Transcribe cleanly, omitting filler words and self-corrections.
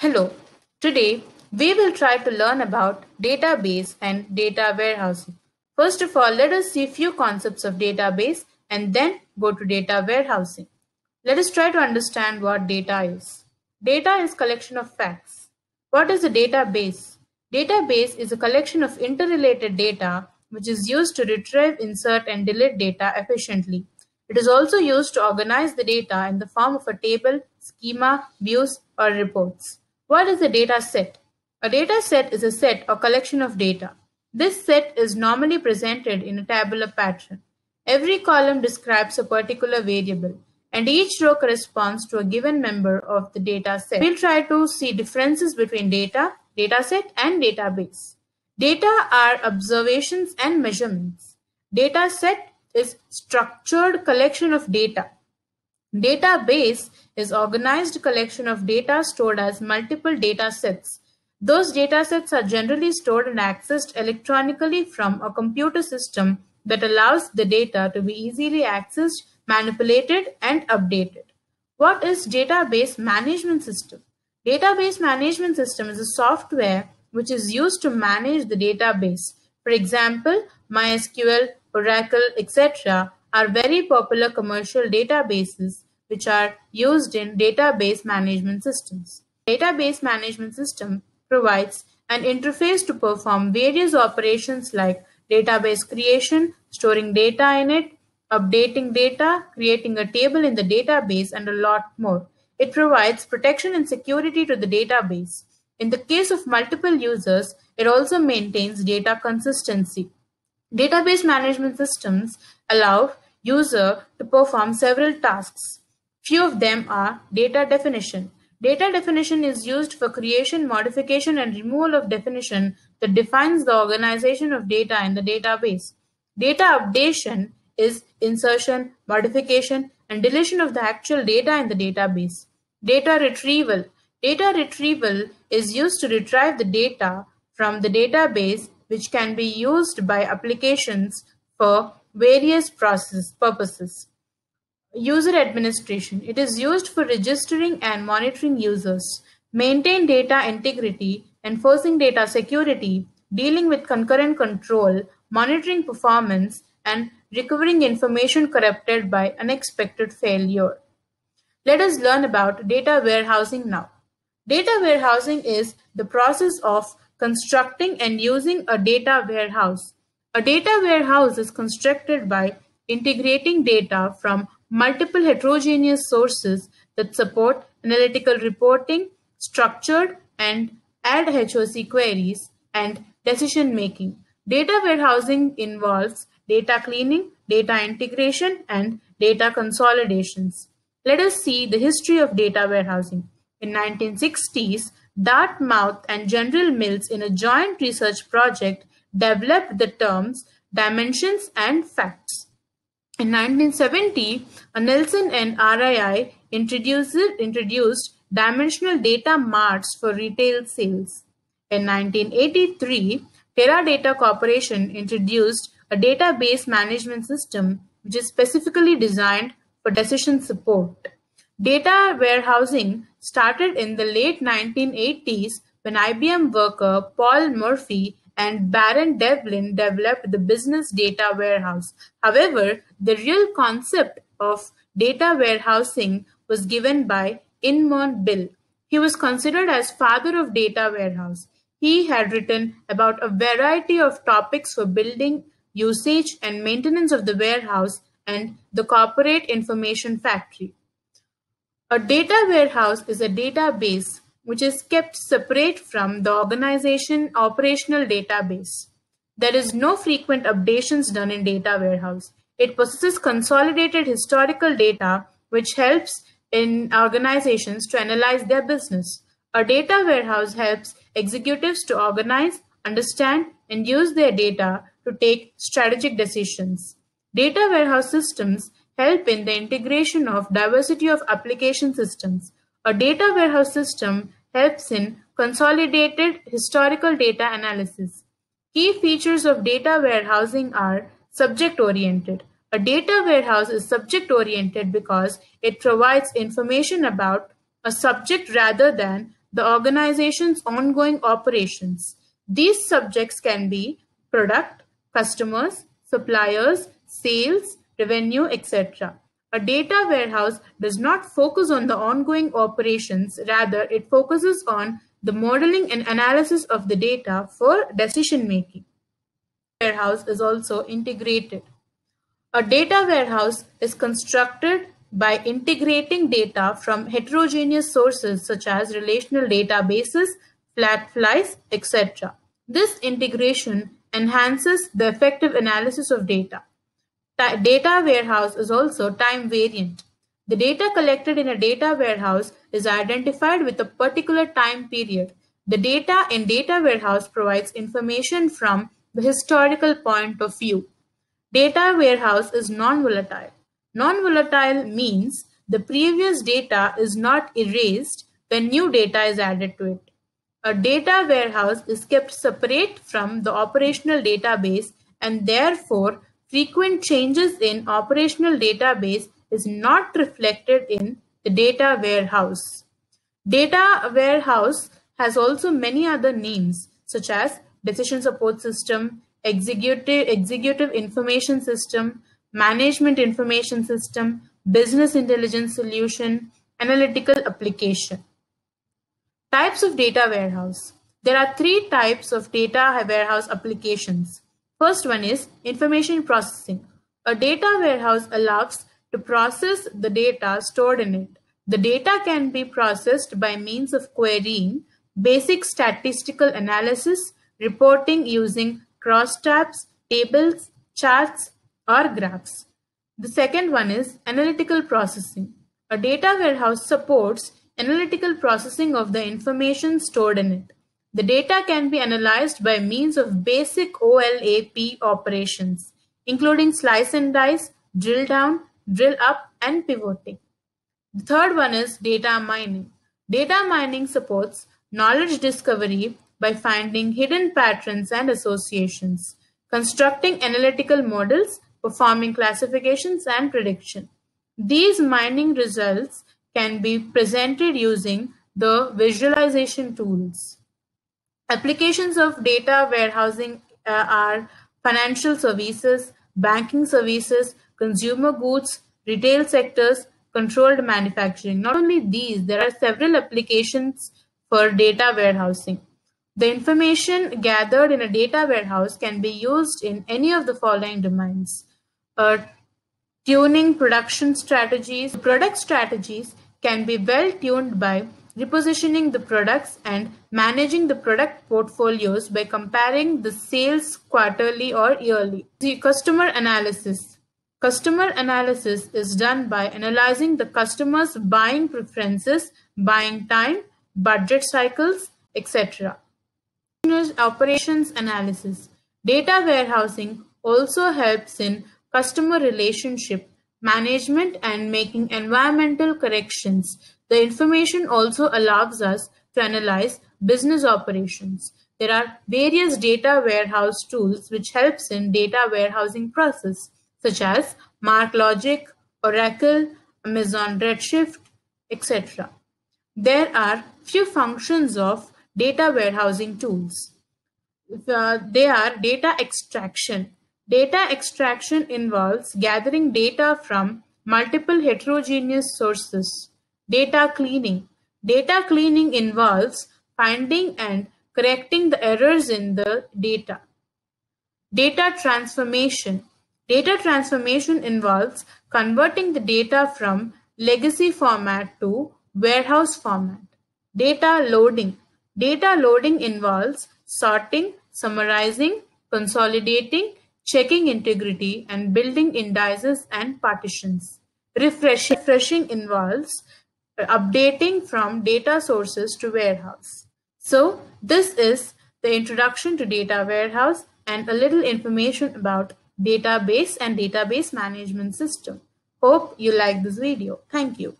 Hello, today we will try to learn about database and data warehousing. First of all, let us see a few concepts of database and then go to data warehousing. Let us try to understand what data is. Data is collection of facts. What is a database? Database is a collection of interrelated data which is used to retrieve, insert and delete data efficiently. It is also used to organize the data in the form of a table, schema, views, or reports. What is a data set? A data set is a set or collection of data. This set is normally presented in a tabular pattern. Every column describes a particular variable, and each row corresponds to a given member of the data set. We'll try to see differences between data, dataset, and database. Data are observations and measurements. Data set is structured collection of data. Database is organized collection of data stored as multiple data sets. Those data sets are generally stored and accessed electronically from a computer system that allows the data to be easily accessed, manipulated, and updated. What is database management system? Database management system is a software which is used to manage the database. For example, MySQL, Oracle, etc. are very popular commercial databases which are used in database management systems. Database management system provides an interface to perform various operations like database creation, storing data in it, updating data, creating a table in the database, and a lot more. It provides protection and security to the database. In the case of multiple users, it also maintains data consistency. Database management systems allow user to perform several tasks. Few of them are data definition. Data definition is used for creation, modification, and removal of definition that defines the organization of data in the database. Data updation is insertion, modification, and deletion of the actual data in the database. Data retrieval. Data retrieval is used to retrieve the data from the database, which can be used by applications for various purposes. User administration. It is used for registering and monitoring users, maintain data integrity, enforcing data security, dealing with concurrent control, monitoring performance, and recovering information corrupted by unexpected failure. Let us learn about data warehousing now. Data warehousing is the process of constructing and using a data warehouse. A data warehouse is constructed by integrating data from multiple heterogeneous sources that support analytical reporting, structured and ad hoc queries, and decision making. Data warehousing involves data cleaning, data integration, and data consolidations. Let us see the history of data warehousing. In 1960s, Dartmouth and General Mills in a joint research project developed the terms dimensions and facts. In 1970, Nielsen and RII introduced dimensional data marts for retail sales. In 1983, Teradata Corporation introduced a database management system which is specifically designed for decision support. Data warehousing started in the late 1980s when IBM worker Paul Murphy and Baron Devlin developed the business data warehouse. However, the real concept of data warehousing was given by Edmund Bill. He was considered as father of data warehouse. He had written about a variety of topics for building, usage, and maintenance of the warehouse and the corporate information factory. A data warehouse is a database which is kept separate from the organization operational database. There is no frequent updations done in data warehouse. It possesses consolidated historical data which helps in organizations to analyze their business. A data warehouse helps executives to organize, understand, and use their data to take strategic decisions. Data warehouse systems help in the integration of diversity of application systems. A data warehouse system helps in consolidated historical data analysis. Key features of data warehousing are subject-oriented. A data warehouse is subject-oriented because it provides information about a subject rather than the organization's ongoing operations. These subjects can be product, customers, suppliers, sales, revenue, etc. A data warehouse does not focus on the ongoing operations, rather it focuses on the modeling and analysis of the data for decision making. Warehouse is also integrated. A data warehouse is constructed by integrating data from heterogeneous sources such as relational databases, flat files, etc. This integration enhances the effective analysis of data. Data warehouse is also time variant. The data collected in a data warehouse is identified with a particular time period. The data in data warehouse provides information from the historical point of view. Data warehouse is non-volatile. Non-volatile means the previous data is not erased when new data is added to it. A data warehouse is kept separate from the operational database, and therefore frequent changes in operational database is not reflected in the data warehouse. Data warehouse has also many other names such as decision support system, executive information system, management information system, business intelligence solution, analytical application. Types of data warehouse. There are three types of data warehouse applications. First one is information processing. A data warehouse allows to process the data stored in it. The data can be processed by means of querying, basic statistical analysis, reporting using crosstabs, tables, charts, or graphs. The second one is analytical processing. A data warehouse supports analytical processing of the information stored in it. The data can be analyzed by means of basic OLAP operations, including slice and dice, drill down, drill up, and pivoting. The third one is data mining. Data mining supports knowledge discovery by finding hidden patterns and associations, constructing analytical models, performing classifications and prediction. These mining results can be presented using the visualization tools. Applications of data warehousing are financial services, banking services, consumer goods, retail sectors, controlled manufacturing. Not only these, there are several applications for data warehousing. The information gathered in a data warehouse can be used in any of the following domains. Tuning production strategies. Product strategies can be well tuned by repositioning the products and managing the product portfolios by comparing the sales quarterly or yearly. The customer analysis. Customer analysis is done by analyzing the customer's buying preferences, buying time, budget cycles, etc. Operations analysis. Data warehousing also helps in customer relationship management and making environmental corrections. The information also allows us to analyze business operations. There are various data warehouse tools which helps in data warehousing process, such as MarkLogic, Oracle, Amazon Redshift, etc. There are few functions of data warehousing tools. They are data extraction. Data extraction involves gathering data from multiple heterogeneous sources. Data cleaning. Data cleaning involves finding and correcting the errors in the data. Data transformation. Data transformation involves converting the data from legacy format to warehouse format. Data loading. Data loading involves sorting, summarizing, consolidating, checking integrity, and building indices and partitions. Refreshing involves updating from data sources to warehouse. So this is the introduction to data warehouse and a little information about database and database management system. Hope you like this video. Thank you.